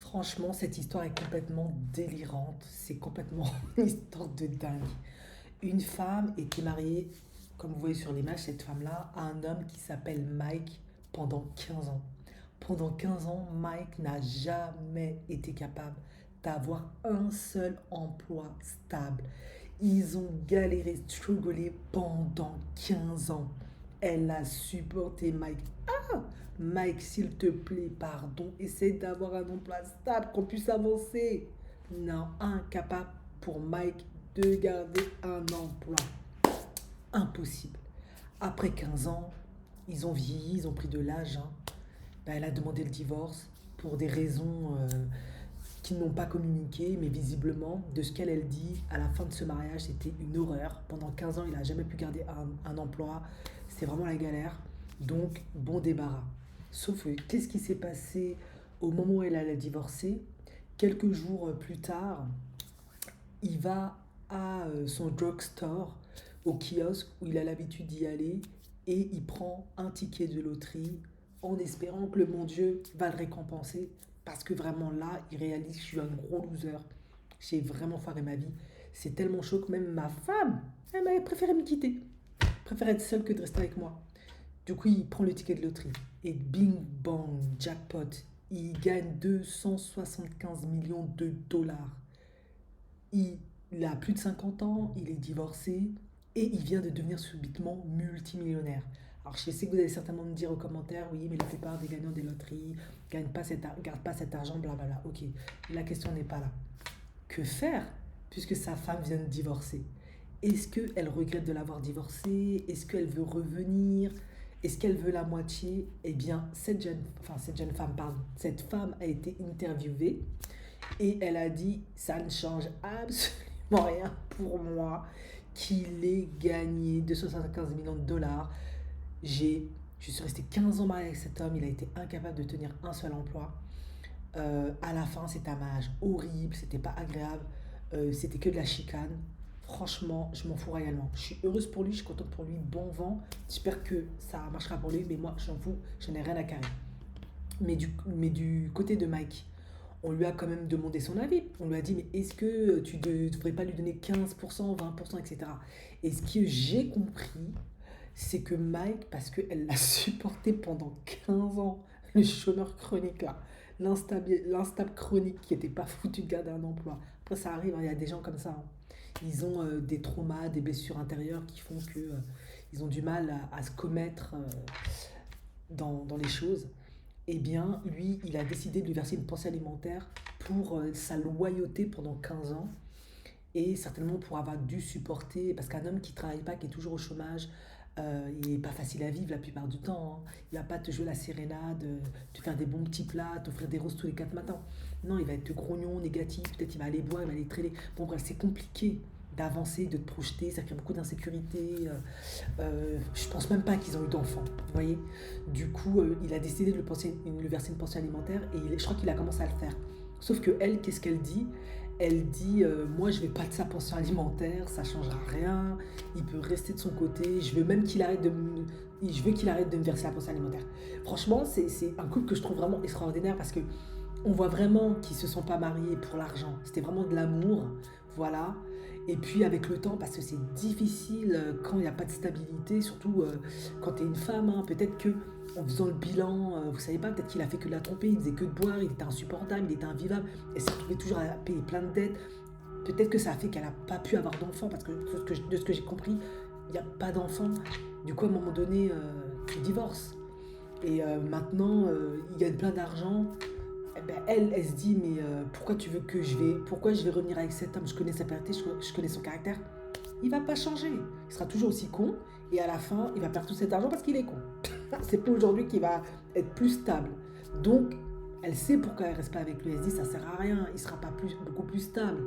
Franchement, cette histoire est complètement délirante. C'est complètement une histoire de dingue. Une femme était mariée, comme vous voyez sur l'image, cette femme-là, à un homme qui s'appelle Mike pendant 15 ans. Pendant 15 ans, Mike n'a jamais été capable d'avoir un seul emploi stable. Ils ont galéré, strugglé pendant 15 ans. Elle a supporté Mike. Ah, Mike, s'il te plaît, pardon, essaie d'avoir un emploi stable, qu'on puisse avancer. Non, incapable pour Mike de garder un emploi. Impossible. Après 15 ans, ils ont vieilli, ils ont pris de l'âge, hein. Ben, elle a demandé le divorce pour des raisons qu'ils n'ont pas communiquées, mais visiblement, de ce qu'elle dit, à la fin de ce mariage, c'était une horreur. Pendant 15 ans, il n'a jamais pu garder un emploi. C'était vraiment la galère. Donc, bon débarras. Sauf que, qu'est-ce qui s'est passé au moment où elle allait divorcer? Quelques jours plus tard, il va à son drugstore, au kiosque où il a l'habitude d'y aller, et il prend un ticket de loterie en espérant que le bon Dieu va le récompenser. Parce que vraiment là, il réalise que je suis un gros loser. J'ai vraiment foiré ma vie. C'est tellement chaud que même ma femme, elle m'avait préféré me quitter. Préfère être seule que de rester avec moi. Du coup, il prend le ticket de loterie. Et bing bang, jackpot. Il gagne 275 millions de dollars. Il a plus de 50 ans, il est divorcé et il vient de devenir subitement multimillionnaire. Alors je sais que vous allez certainement me dire aux commentaires, oui, mais la plupart des gagnants des loteries ne gardent pas cet argent, blablabla. Ok, la question n'est pas là. Que faire puisque sa femme vient de divorcer? Est-ce qu'elle regrette de l'avoir divorcé? Est-ce qu'elle veut revenir? Est-ce qu'elle veut la moitié? Eh bien, cette jeune femme, pardon, cette femme a été interviewée et elle a dit, ça ne change absolument rien pour moi qu'il ait gagné 275 millions de dollars. Je suis restée 15 ans mariée avec cet homme, il a été incapable de tenir un seul emploi. À la fin, c'était un mariage horrible, c'était pas agréable, c'était que de la chicane. Franchement, je m'en fous réellement. Je suis heureuse pour lui, je suis contente pour lui, bon vent. J'espère que ça marchera pour lui, mais moi, j'en fous, je n'ai rien à carrer. Mais du côté de Mike, on lui a quand même demandé son avis. On lui a dit, mais est-ce que tu ne devrais pas lui donner 15%, 20%, etc. Et ce que j'ai compris, c'est que Mike, parce qu'elle l'a supporté pendant 15 ans, le chômeur chronique là, l'instable chronique qui n'était pas foutu de garder un emploi. Après, ça arrive, hein, il y a des gens comme ça, hein. Ils ont des traumas, des blessures intérieures qui font que ils ont du mal à se commettre dans les choses. Eh bien, lui, il a décidé de lui verser une pensée alimentaire pour sa loyauté pendant 15 ans et certainement pour avoir dû supporter, parce qu'un homme qui ne travaille pas, qui est toujours au chômage, il n'est pas facile à vivre la plupart du temps, hein. Il ne va pas te jouer la sérénade, te faire des bons petits plats, t'offrir des roses tous les 4 matins. Non, il va être grognon, négatif, peut-être il va aller boire, il va aller traîner. Bon, bref, c'est compliqué d'avancer, de te projeter, ça crée beaucoup d'insécurité. Je pense même pas qu'ils ont eu d'enfants, vous voyez. Du coup, il a décidé de lui verser une pension alimentaire et je crois qu'il a commencé à le faire. Sauf que elle, qu'est-ce qu'elle dit? Elle dit, moi je vais pas de sa pension alimentaire, ça changera rien, il peut rester de son côté, je veux qu'il arrête de me verser la pension alimentaire. Franchement, c'est un couple que je trouve vraiment extraordinaire parce que on voit vraiment qu'ils se sont pas mariés pour l'argent, c'était vraiment de l'amour, voilà. Et puis avec le temps, parce que c'est difficile quand il n'y a pas de stabilité, surtout quand tu es une femme, hein, peut-être que en faisant le bilan, vous savez pas, peut-être qu'il a fait que de la tromper, il faisait que de boire, il était insupportable, il était invivable, elle s'est retrouvée toujours à payer plein de dettes. Peut-être que ça a fait qu'elle n'a pas pu avoir d'enfants, parce que de ce que j'ai compris, il n'y a pas d'enfants. Du coup, à un moment donné, il divorce. Et maintenant, il gagne plein d'argent. Eh ben, elle se dit, mais pourquoi je vais revenir avec cet homme? Je connais sa personnalité, je connais son caractère. Il va pas changer. Il sera toujours aussi con. Et à la fin, il va perdre tout cet argent parce qu'il est con. C'est pas aujourd'hui qu'il va être plus stable. Donc, elle sait pourquoi elle reste pas avec lui. Elle se dit, ça sert à rien. Il sera pas beaucoup plus stable.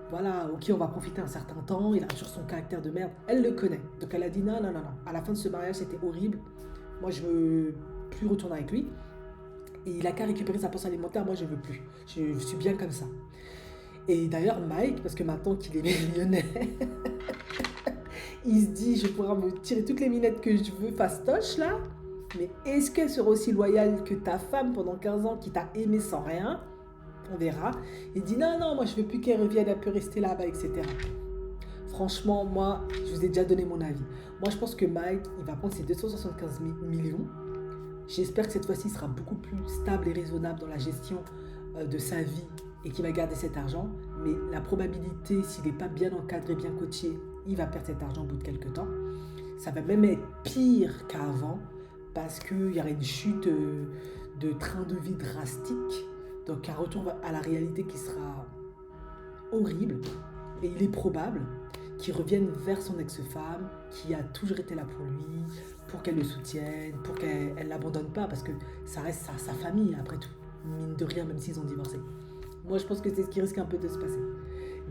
Voilà, ok, on va profiter un certain temps. Il a toujours son caractère de merde. Elle le connaît. Donc, elle a dit, non, non, non, non. À la fin de ce mariage, c'était horrible. Moi, je veux plus retourner avec lui. Et il a qu'à récupérer sa pension alimentaire. Moi, je veux plus. Je suis bien comme ça. Et d'ailleurs, Mike, parce que maintenant qu'il est millionnaire, il se dit, je pourrais me tirer toutes les minettes que je veux, fastoche là. Mais est-ce qu'elle sera aussi loyale que ta femme pendant 15 ans qui t'a aimé sans rien? On verra. Il dit non, non, moi je veux plus qu'elle revienne, elle peut rester là-bas, etc. Franchement, moi, je vous ai déjà donné mon avis. Moi, je pense que Mike, il va prendre ses 275 millions. J'espère que cette fois-ci, il sera beaucoup plus stable et raisonnable dans la gestion de sa vie et qu'il va garder cet argent. Mais la probabilité, s'il n'est pas bien encadré, bien coaché, il va perdre cet argent au bout de quelques temps. Ça va même être pire qu'avant parce qu'il y aura une chute de train de vie drastique. Donc un retour à la réalité qui sera horrible. Et il est probable qu'il revienne vers son ex-femme qui a toujours été là pour lui, pour qu'elle le soutienne, pour qu'elle ne l'abandonne pas, parce que ça reste sa famille après tout, mine de rien, même s'ils ont divorcé. Moi, je pense que c'est ce qui risque un peu de se passer.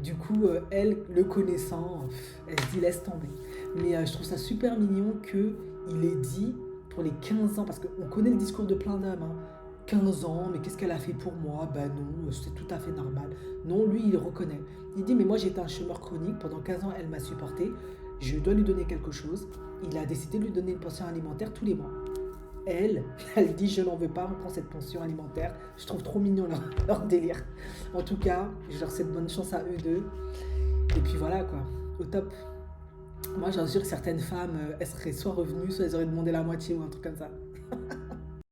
Du coup, elle, le connaissant, elle se dit laisse tomber. Mais je trouve ça super mignon qu'il ait dit pour les 15 ans, parce qu'on connaît le discours de plein d'hommes, hein. 15 ans, mais qu'est-ce qu'elle a fait pour moi? Ben non, c'est tout à fait normal. Non, lui, il reconnaît. Il dit, mais moi, j'étais un chômeur chronique. Pendant 15 ans, elle m'a supporté. Je dois lui donner quelque chose. Il a décidé de lui donner une pension alimentaire tous les mois. Elle dit, je n'en veux pas, on prend cette pension alimentaire. Je trouve trop mignon leur délire. En tout cas, je leur souhaite bonne chance à eux deux. Et puis voilà, quoi. Au top. Moi, j'en suis sûre que certaines femmes, elles seraient soit revenues, soit elles auraient demandé la moitié ou un truc comme ça.